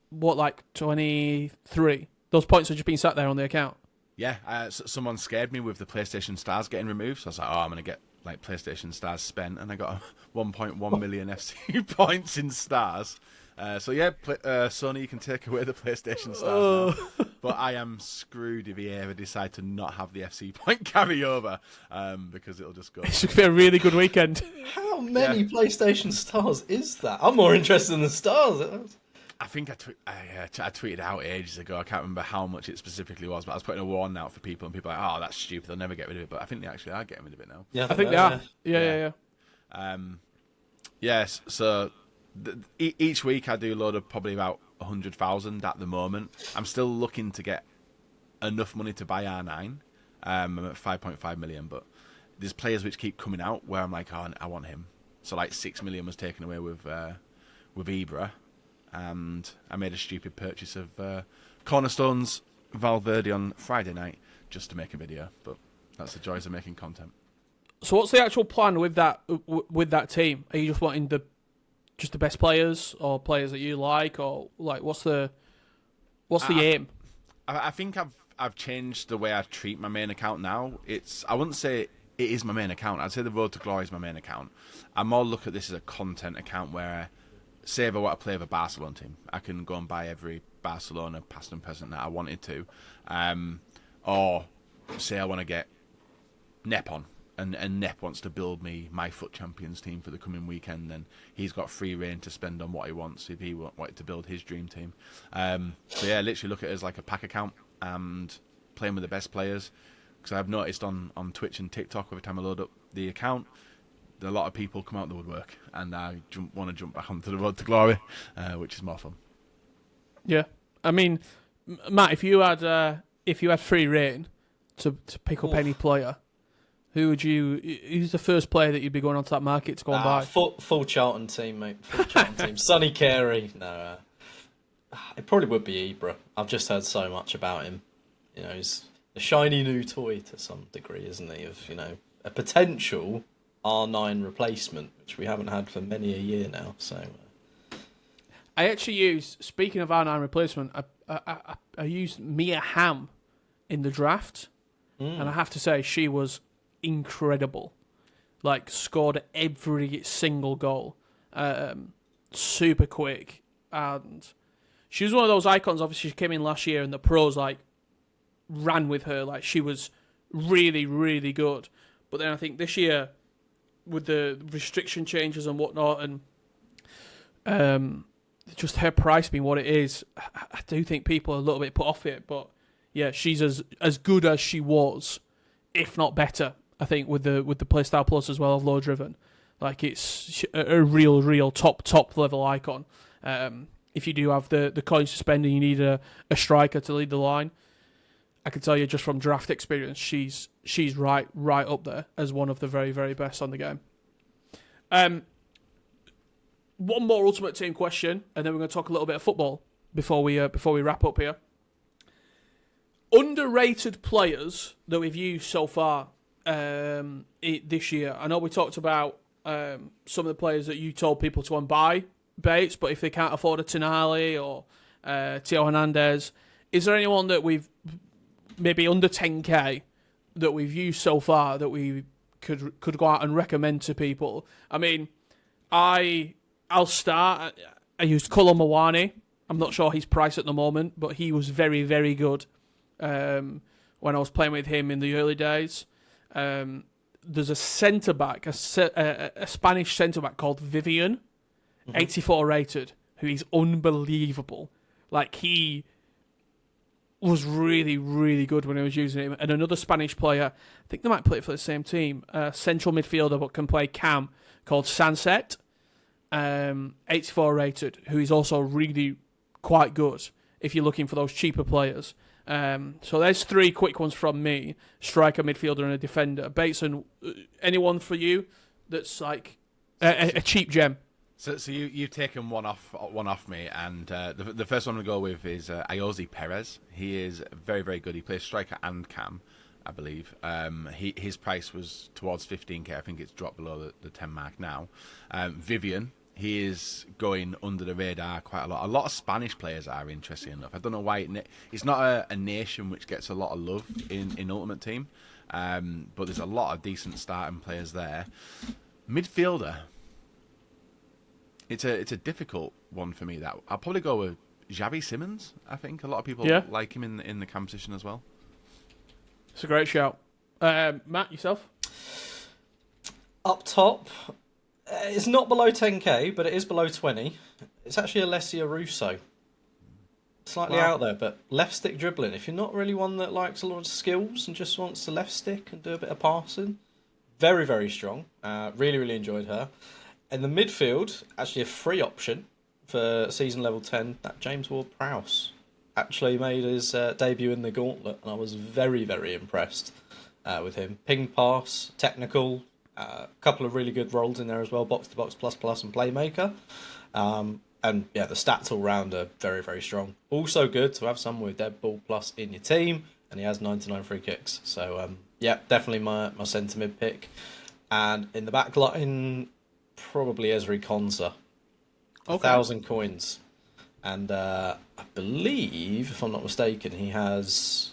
S1: what, like 23? Those points have just been sat there on the account?
S2: Yeah, someone scared me with the PlayStation Stars getting removed, so I was like, I'm going to get like PlayStation Stars spent, and I got 1.1 million FC points in Stars. So yeah, Sony, you can take away the PlayStation Stars now. But I am screwed if you ever decide to not have the FC point carryover, because it'll just go.
S1: It's going to be a really good weekend.
S3: how many PlayStation Stars is that? I'm more interested in the Stars.
S2: I think I tweeted out ages ago. I can't remember how much it specifically was, but I was putting a warning out for people, and people were like, "Oh, that's stupid. They'll never get rid of it." But I think they actually are getting rid of it now.
S3: Yeah,
S1: I think they are. Yeah.
S2: Yes. So each week I do load up probably about 100,000 at the moment. I'm still looking to get enough money to buy R9. I'm at 5.5 million, but there's players which keep coming out where I'm like, I want him. So like 6 million was taken away with Ibra. And I made a stupid purchase of Cornerstone's Valverde on Friday night just to make a video. But that's the joys of making content.
S1: So what's the actual plan with that team? Are you just wanting the best players, or players that you like, or like what's the aim?
S2: I think I've changed the way I treat my main account now. I wouldn't say it is my main account. I'd say the Road to Glory is my main account. I more look at this as a content account where, say if I want to play with a Barcelona team, I can go and buy every Barcelona past and present that I wanted to. Or say I want to get Nep on, and Nep wants to build me my FUT Champions team for the coming weekend, then he's got free reign to spend on what he wants if he wanted to build his dream team. So yeah, literally look at it as like a pack account and playing with the best players. Because I've noticed on Twitch and TikTok, every time I load up the account, a lot of people come out the woodwork, and I want to jump back onto the road to glory, which is more fun.
S1: Yeah, I mean, Matt, if you had free reign to pick up any player, who's the first player that you'd be going onto that market to go and buy?
S3: Full Charlton team, mate. Full Charlton team. Sonny Carey. No, it probably would be Ibra. I've just heard so much about him. You know, he's a shiny new toy to some degree, isn't he? Of, you know, a potential R9 replacement, which we haven't had for many a year now. So,
S1: I actually used, speaking of R9 replacement, I used Mia Hamm in the draft, and I have to say she was incredible. Like, scored every single goal, super quick, and she was one of those icons. Obviously, she came in last year, and the pros like ran with her. Like, she was really, really good. But then I think this year, with the restriction changes and whatnot, and just her price being what it is, I do think people are a little bit put off it. But yeah, she's as good as she was, if not better. I think with the Playstyle Plus as well of Low Driven, like it's a real top level icon. If you do have the coins to spend and you need a striker to lead the line, I can tell you just from draft experience, she's right up there as one of the very, very best on the game. One more Ultimate Team question, and then we're going to talk a little bit of football before we wrap up here. Underrated players that we've used so far this year. I know we talked about some of the players that you told people to buy, Bates, but if they can't afford a Tonali or Theo Hernandez, is there anyone that we've maybe under 10k that we've used so far that we could go out and recommend to people? I mean, I'll start. I used Kolo Muani. I'm not sure his price at the moment, but he was very, very good when I was playing with him in the early days. There's a centre-back, a Spanish centre-back called Vivian, 84 rated, who is unbelievable. Like, he was really, really good when I was using him. And another Spanish player, I think they might play for the same team, central midfielder but can play cam, called Sanset, 84 rated, who is also really quite good if you're looking for those cheaper players. So there's three quick ones from me: striker, midfielder, and a defender. Bateson, anyone for you that's like a cheap gem?
S2: So you've taken one off me, and the first one we go with is Ayoze Perez. He is very, very good. He plays striker and cam, I believe. His price was towards 15k. I think it's dropped below the 10 mark now. Vivian, he is going under the radar quite a lot. A lot of Spanish players are, interesting enough. I don't know why it's not a nation which gets a lot of love in Ultimate Team, but there's a lot of decent starting players there. Midfielder, it's a difficult one for me. That I'll probably go with Xavi Simons. I think a lot of people like him in the cam position as well.
S1: It's a great shout. Matt, yourself?
S3: Up top, it's not below 10k, but it is below 20. It's actually Alessia Russo. Slightly out there, but left stick dribbling. If you're not really one that likes a lot of skills and just wants to left stick and do a bit of passing, very, very strong. Really, really enjoyed her. In the midfield, actually a free option for season level 10, that James Ward-Prowse actually made his debut in the Gauntlet, and I was very, very impressed with him. Ping pass, technical, a couple of really good roles in there as well, box-to-box, plus, and playmaker. And yeah, the stats all round are very, very strong. Also good to have someone with Dead Ball Plus in your team, and he has 99 free kicks. So yeah, definitely my centre mid pick. And in the back line, probably Ezri Konsa. 1,000 coins. And I believe, if I'm not mistaken, he has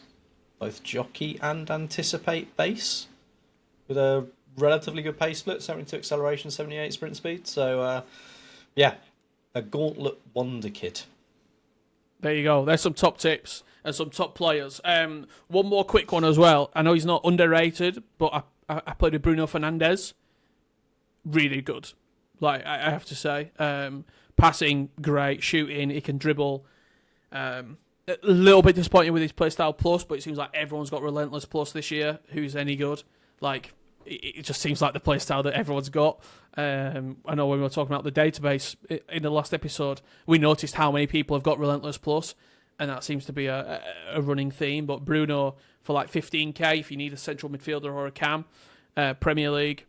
S3: both Jockey and Anticipate base with a relatively good pace split, 72 acceleration, 78 sprint speed. So yeah, a Gauntlet wonder kid.
S1: There you go. There's some top tips and some top players. One more quick one as well. I know he's not underrated, but I played with Bruno Fernandes. Really good. Like, I have to say. Passing, great. Shooting, he can dribble. A little bit disappointed with his playstyle plus, but it seems like everyone's got Relentless Plus this year. Who's any good? Like, it just seems like the play style that everyone's got. I know when we were talking about the database in the last episode, we noticed how many people have got Relentless Plus, and that seems to be a running theme. But Bruno, for like 15k, if you need a central midfielder or a cam, Premier League,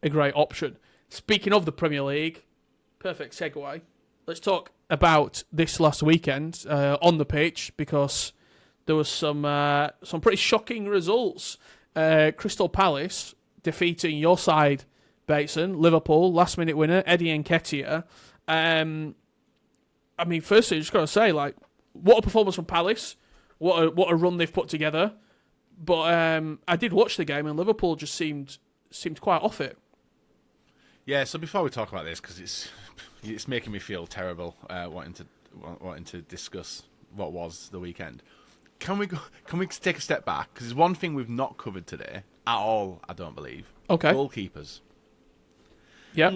S1: a great option. Speaking of the Premier League, perfect segue. Let's talk about this last weekend on the pitch, because there was some pretty shocking results. Crystal Palace defeating your side, Bateson, Liverpool, last minute winner, Eddie Nketiah. I mean, firstly, just got to say, like, what a performance from Palace. What a run they've put together. But I did watch the game, and Liverpool just seemed quite off it.
S2: Yeah, so before we talk about this, because it's making me feel terrible wanting to discuss what was the weekend. Can we take a step back? Because there's one thing we've not covered today at all, I don't believe.
S1: Okay.
S2: Goalkeepers.
S1: Yep.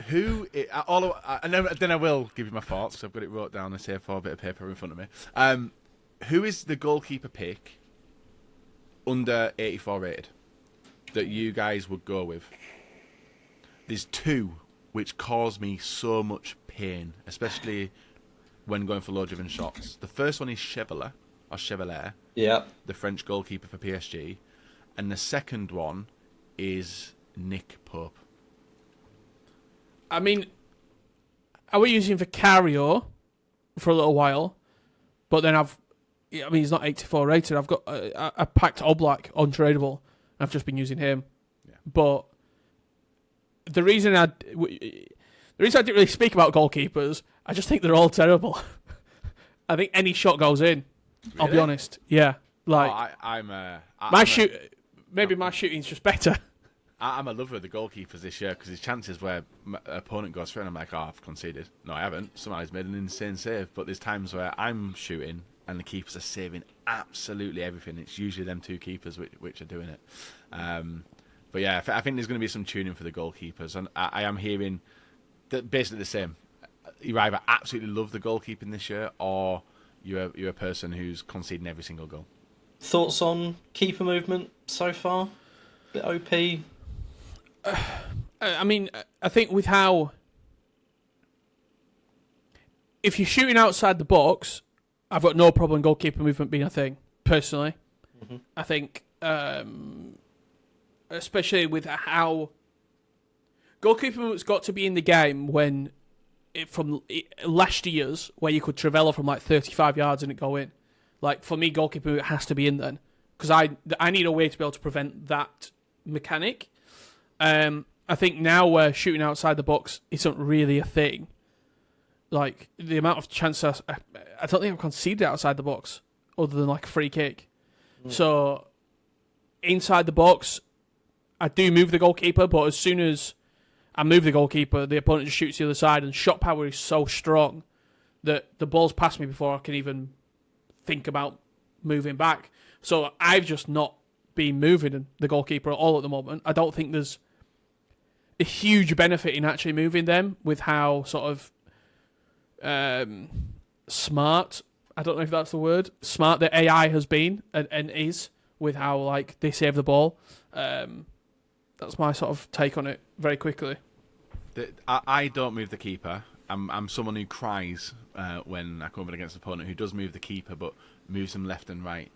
S2: Then I will give you my thoughts, because I've got it wrote down this here for a bit of paper in front of me. Who is the goalkeeper pick under 84 rated that you guys would go with? There's two which cause me so much pain, especially when going for low-driven shots. The first one is Chevalier, the French goalkeeper for PSG. And the second one is Nick Pope.
S1: I mean, I was using Vicario for a little while, but then he's not 84 rated. I've got a packed Oblak untradeable. I've just been using him.
S2: Yeah.
S1: But the reason I didn't really speak about goalkeepers, I just think they're all terrible. I think any shot goes in. Really? I'll be honest. Yeah, like my shooting's just better.
S2: I'm a lover of the goalkeepers this year, because there's chances where my opponent goes through and I'm like, oh, I've conceded. No, I haven't. Somebody's made an insane save. But there's times where I'm shooting and the keepers are saving absolutely everything. It's usually them two keepers which are doing it. But yeah, I think there's going to be some tuning for the goalkeepers, and I am hearing that basically the same. You either absolutely love the goalkeeping this year, or you're a person who's conceding every single goal.
S3: Thoughts on keeper movement so far? Bit OP.
S1: I mean, I think with how, if you're shooting outside the box, I've got no problem goalkeeper movement being a thing, personally. Mm-hmm. I think, especially with how goalkeeper movement's got to be in the game when, from last year's, where you could Travella from like 35 yards and it go in. Like, for me, goalkeeper movement has to be in then. Because I need a way to be able to prevent that mechanic. I think now where shooting outside the box isn't really a thing. Like, the amount of chances, I don't think I've conceded outside the box other than like a free kick. Mm. So inside the box, I do move the goalkeeper, but as soon as I move the goalkeeper, the opponent just shoots the other side, and shot power is so strong that the ball's past me before I can even think about moving back. So I've just not been moving the goalkeeper at all at the moment. I don't think there's a huge benefit in actually moving them with how sort of smart, I don't know if that's the word, smart the AI has been and is with how like they save the ball. That's my sort of take on it very quickly.
S2: I don't move the keeper. I'm someone who cries when I come up against an opponent who does move the keeper but moves them left and right.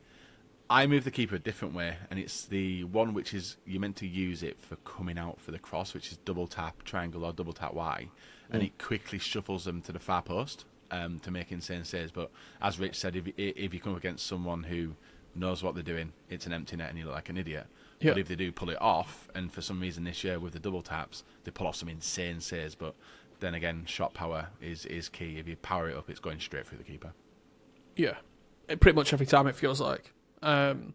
S2: I move the keeper a different way, and it's the one which is you're meant to use it for coming out for the cross, which is double tap triangle or double tap Y, and it quickly shuffles them to the far post to make insane saves. But as Rich said, if you come up against someone who knows what they're doing, it's an empty net and you look like an idiot. Yeah. But if they do pull it off, and for some reason this year with the double taps, they pull off some insane saves. But then again, shot power is key. If you power it up, it's going straight through the keeper.
S1: Yeah, pretty much every time it feels like. The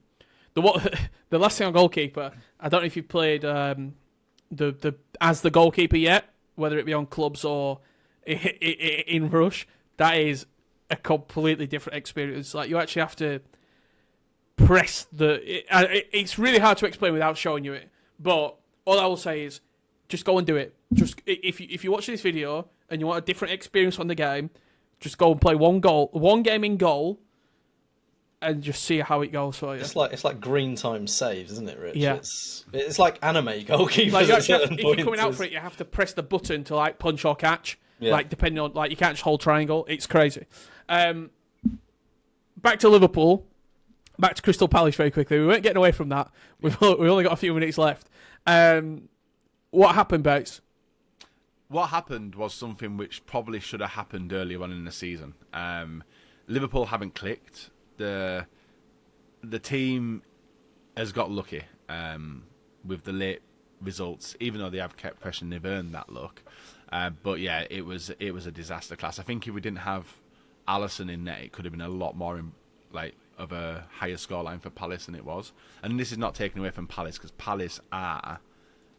S1: last thing on goalkeeper, I don't know if you've played the as the goalkeeper yet, whether it be on clubs or in Rush. That is a completely different experience. Like, you actually have to press it's really hard to explain without showing you it. But all I will say is, just go and do it. Just if you watch this video and you want a different experience on the game, just go and play one game in goal. and just see how it goes for you.
S3: It's like green time saves, isn't it, Rich?
S1: Yeah.
S3: It's like anime goalkeepers.
S1: Like,
S3: at
S1: if
S3: certain
S1: you're
S3: points.
S1: coming out for it, you have to press the button to like punch or catch.
S3: Yeah.
S1: Like depending on like you can't just hold triangle. It's crazy. Back to Liverpool. Back to Crystal Palace very quickly. We weren't getting away from that. We've only got a few minutes left. What happened, Bates?
S2: What happened was something which probably should have happened earlier on in the season. Liverpool haven't clicked. The team has got lucky with the late results, even though they have kept pressing, they've earned that luck. But yeah, it was a disaster class. I think if we didn't have Alisson in net, it could have been a lot more of a higher scoreline for Palace than it was. And this is not taken away from Palace, because Palace are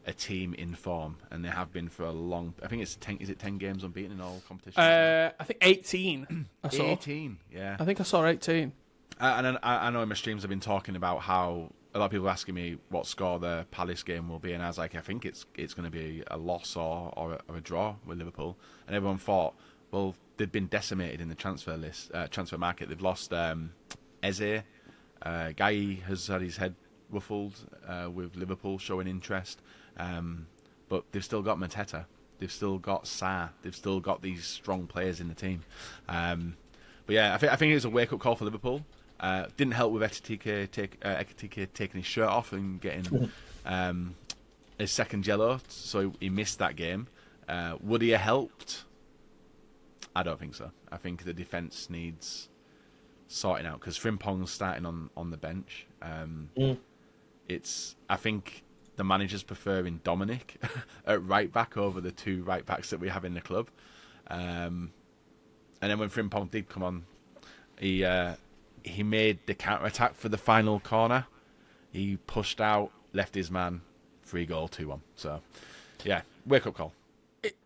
S2: a team in form, and they have been for a long. I think it's 10. Is it 10 games unbeaten in all competitions?
S1: I think 18. I saw
S2: 18. Yeah,
S1: I think I saw 18.
S2: And I know in my streams I've been talking about how a lot of people are asking me what score the Palace game will be, and I was like, I think it's going to be a loss or a draw with Liverpool. And everyone thought, well, they've been decimated in the transfer market. They've lost Eze. Guy has had his head ruffled with Liverpool showing interest. But they've still got Mateta. They've still got Sarr. They've still got these strong players in the team. But yeah, I think it was a wake-up call for Liverpool. Didn't help with Ekitike taking his shirt off and getting his second yellow, so he missed that game. Would he have helped? I don't think so. I think the defence needs sorting out, because Frimpong's starting on the bench. I think the manager's preferring Dominic at right back over the two right backs that we have in the club. And then when Frimpong did come on, he made the counter-attack for the final corner. He pushed out, left his man, 3-goal, 2-1. So, yeah, wake-up call.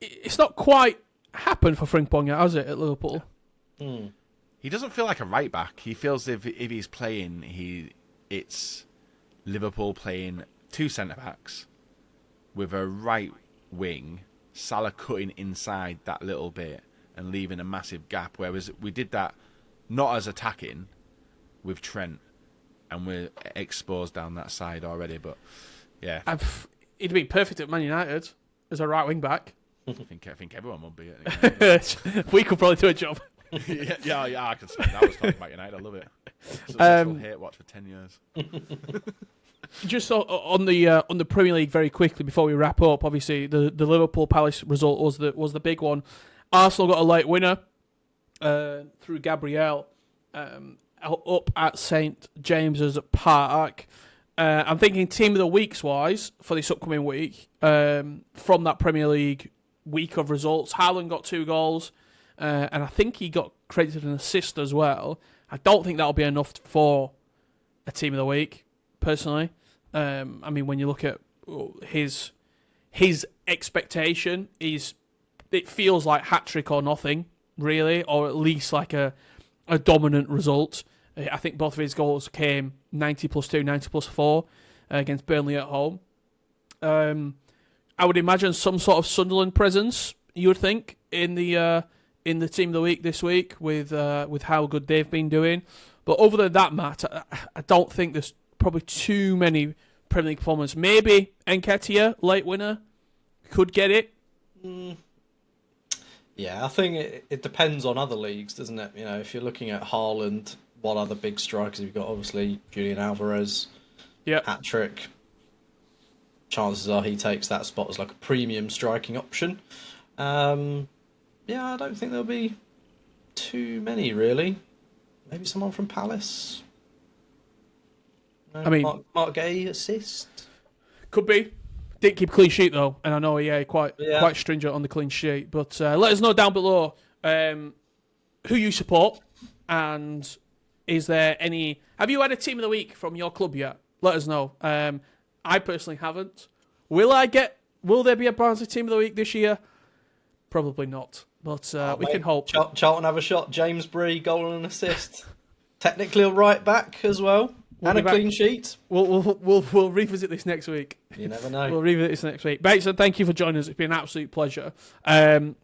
S1: It's not quite happened for Frimpong yet, has it, at Liverpool?
S2: He doesn't feel like a right-back. He feels if he's playing, it's Liverpool playing two centre-backs with a right wing, Salah cutting inside that little bit and leaving a massive gap, whereas we did that not as attacking with Trent, and we're exposed down that side already. But yeah,
S1: he'd be perfect at Man United as a right wing back.
S2: I think everyone would be.
S1: We could probably do a job.
S2: yeah, I can spend hours talking about United. I love it. It's hate watch for 10 years.
S1: Just on the Premier League very quickly before we wrap up. Obviously, the Liverpool Palace result was the big one. Arsenal got a late winner through Gabriel up at St James's Park. I'm thinking team of the weeks wise for this upcoming week from that Premier League week of results. Haaland got 2 goals, and I think he got credited an assist as well. I don't think that'll be enough for a team of the week, personally. I mean, when you look at his expectation, it feels like hat-trick or nothing, really, or at least like a dominant result. I think both of his goals came 90 plus 2, 90 plus 4 against Burnley at home. I would imagine some sort of Sunderland presence, you would think, in the team of the week this week with how good they've been doing. But other than that, Matt, I don't think there's probably too many Premier League performances. Maybe Nketiah, late winner, could get it.
S3: Yeah, I think it depends on other leagues, doesn't it? You know, if you're looking at Haaland, what other big strikers have you got? Obviously, Julian Alvarez, hat-trick. Chances are he takes that spot as like a premium striking option. Yeah, I don't think there'll be too many, really. Maybe someone from Palace. No,
S1: I mean,
S3: Mark Gay assist.
S1: Could be. Didn't keep clean sheet though, and I know quite stringent on the clean sheet. But let us know down below who you support, and is there any? Have you had a team of the week from your club yet? Let us know. I personally haven't. Will there be a Barnsley team of the week this year? Probably not, but we can hope.
S3: Charlton have a shot. James Bree, goal and an assist. Technically a right back as well. And a clean sheet.
S1: We'll revisit this next week.
S3: You never know.
S1: We'll revisit this next week. Bateson, thank you for joining us. It's been an absolute pleasure. I'm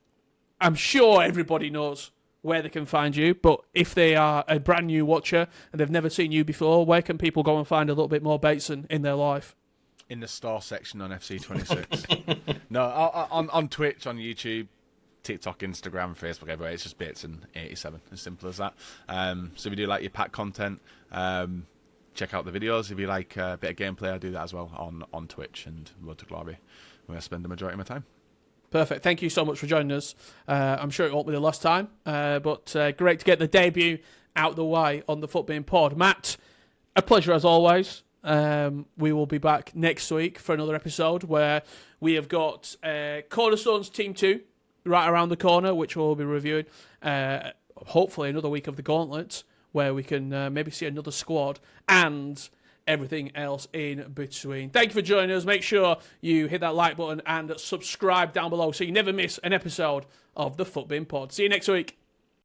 S1: sure everybody knows where they can find you. But if they are a brand new watcher and they've never seen you before, where can people go and find a little bit more Bateson in their life?
S2: In the store section on FC26. No, on Twitch, on YouTube, TikTok, Instagram, Facebook, everywhere. It's just Bateson87, as simple as that. So if you do like your pack content, check out the videos. If you like a bit of gameplay, I do that as well on Twitch and Road to Glory, where I spend the majority of my time.
S1: Perfect. Thank you so much for joining us. I'm sure it won't be the last time, but great to get the debut out the way on the Futbin pod. Matt, a pleasure as always. We will be back next week for another episode where we have got Cornerstones Team 2 right around the corner, which we'll be reviewing. Hopefully another week of the Gauntlet where we can maybe see another squad and everything else in between. Thank you for joining us. Make sure you hit that like button and subscribe down below so you never miss an episode of the Futbin pod. See you next week.